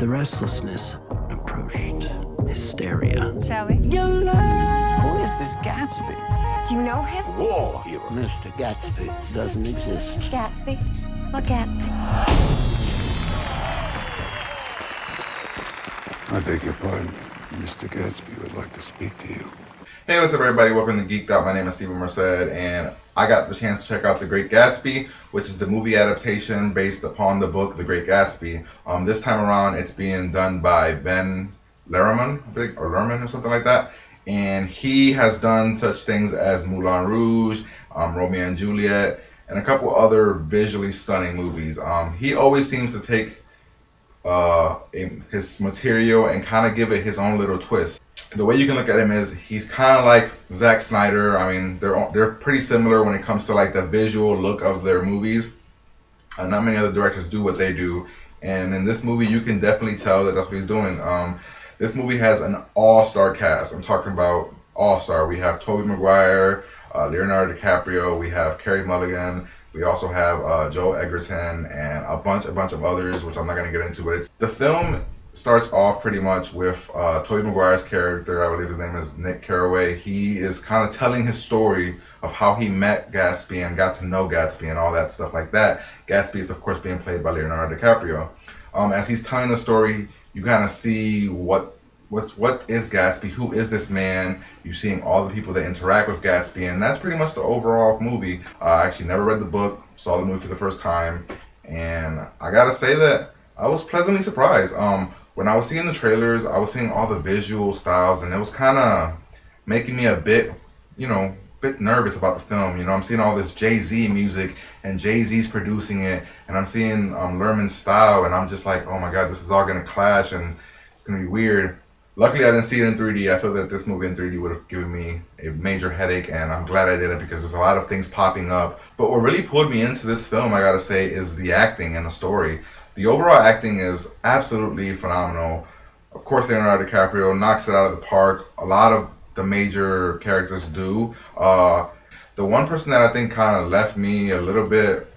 The restlessness approached hysteria. Shall we? Who is this Gatsby? Do you know him? War hero. Mr. Gatsby doesn't exist. Gatsby? What Gatsby? I beg your pardon. Mr. Gatsby would like to speak to you. Hey, what's up everybody? Welcome to Geeked Out. My name is Steven Merced, and I got the chance to check out The Great Gatsby, which is the movie adaptation based upon the book The Great Gatsby. This time around, it's being done by Ben Lerman, I think, or Lerman or something like that. And he has done such things as Moulin Rouge, Romeo and Juliet, and a couple other visually stunning movies. He always seems to take his material and kind of give it his own little twist. The way you can look at him is he's kind of like Zack Snyder. I mean, they're pretty similar when it comes to like the visual look of their movies. Not many other directors do what they do, and in this movie you can definitely tell that that's what he's doing. This movie has an all-star cast. I'm talking about all-star. We have Tobey Maguire, Leonardo DiCaprio, we have Carey Mulligan, we also have Joe Edgerton, and a bunch of others, which I'm not going to get into. But the film starts off pretty much with Tobey Maguire's character. I believe his name is Nick Carraway. He is kind of telling his story of how he met Gatsby and got to know Gatsby and all that stuff like that. Gatsby is, of course, being played by Leonardo DiCaprio. As he's telling the story, you kind of see what is Gatsby, who is this man. You're seeing all the people that interact with Gatsby, and that's pretty much the overall movie. I actually never read the book, saw the movie for the first time, and I gotta say that I was pleasantly surprised. When I was seeing the trailers, I was seeing all the visual styles, and it was kind of making me a bit nervous about the film. You know, I'm seeing all this Jay-Z music, and Jay-Z's producing it, and I'm seeing Lerman's style, and I'm just like, oh my god, this is all gonna clash, and it's gonna be weird. Luckily, I didn't see it in 3D. I feel that this movie in 3D would have given me a major headache, and I'm glad I did it because there's a lot of things popping up. But what really pulled me into this film, I gotta say, is the acting and the story. The overall acting is absolutely phenomenal. Of course, Leonardo DiCaprio knocks it out of the park. A lot of the major characters do. The one person that I think kind of left me a little bit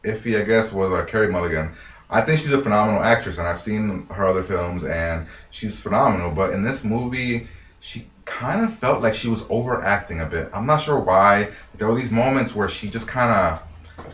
iffy, I guess, was Carey Mulligan. I think she's a phenomenal actress, and I've seen her other films, and she's phenomenal. But in this movie, she kind of felt like she was overacting a bit. I'm not sure why. There were these moments where she just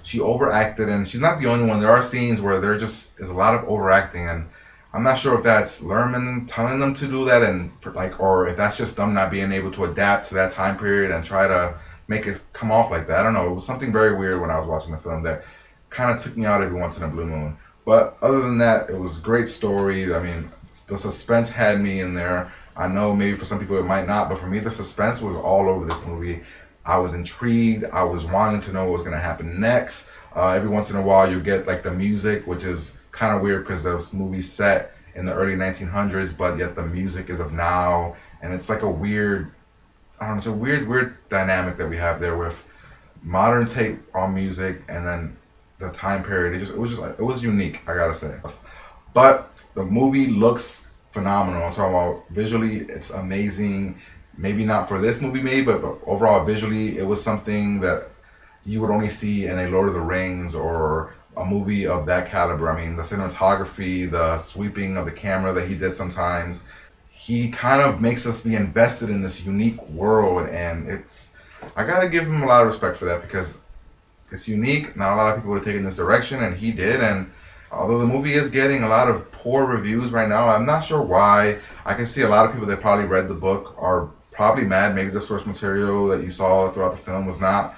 she overacted, and she's not the only one. There are scenes where there's a lot of overacting, and I'm not sure if that's Lerman telling them to do that, and or if that's just them not being able to adapt to that time period and try to make it come off like that. I don't know. It was something very weird when I was watching the film that kind of took me out every once in a blue moon. But other than that, it was a great story. I mean, the suspense had me in there. I know maybe for some people it might not, but for me, the suspense was all over this movie. I was intrigued. I was wanting to know what was going to happen next. Every once in a while, you get like the music, which is kind of weird because this movie's set in the early 1900s, but yet the music is of now. And it's like a weird, I don't know, it's a weird dynamic that we have there with modern take on music and then the time period. It was unique, I gotta say. But the movie looks phenomenal. I'm talking about visually, it's amazing. Maybe not for this movie, but overall visually, it was something that you would only see in a Lord of the Rings or a movie of that caliber. I mean, the cinematography, the sweeping of the camera that he did sometimes, he kind of makes us be invested in this unique world, and I gotta give him a lot of respect for that because it's unique. Not a lot of people would have taken this direction, and he did. And although the movie is getting a lot of poor reviews right now, I'm not sure why. I can see a lot of people that probably read the book are probably mad. Maybe the source material that you saw throughout the film was not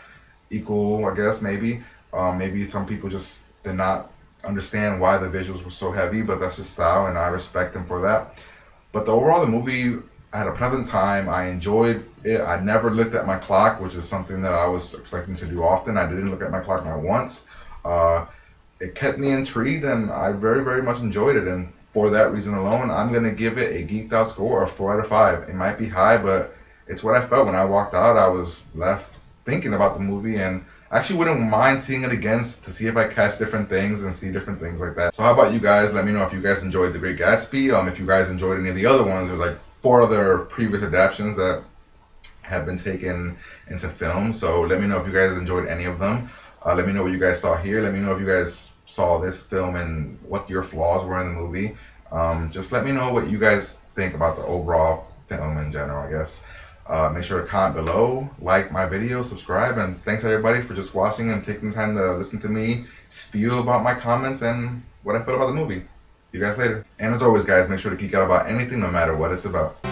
equal, I guess, maybe. Maybe some people just did not understand why the visuals were so heavy, but that's his style, and I respect him for that. But the movie, I had a pleasant time. I enjoyed it. I never looked at my clock, which is something that I was expecting to do often. I didn't look at my clock not once. It kept me intrigued, and I very, very much enjoyed it. And for that reason alone, I'm going to give it a geeked out score of 4 out of 5. It might be high, but it's what I felt. When I walked out, I was left thinking about the movie, and I actually wouldn't mind seeing it again to see if I catch different things and see different things like that. So how about you guys? Let me know if you guys enjoyed The Great Gatsby. If you guys enjoyed any of the other ones. There's like 4 other previous adaptations that have been taken into film. So let me know if you guys enjoyed any of them. Let me know what you guys saw here. Let me know if you guys saw this film and what your flaws were in the movie. Just let me know what you guys think about the overall film in general, I guess. Make sure to comment below, like my video, subscribe, and thanks everybody for just watching and taking the time to listen to me spew about my comments and what I feel about the movie. See you guys later. And as always, guys, make sure to geek out about anything, no matter what it's about.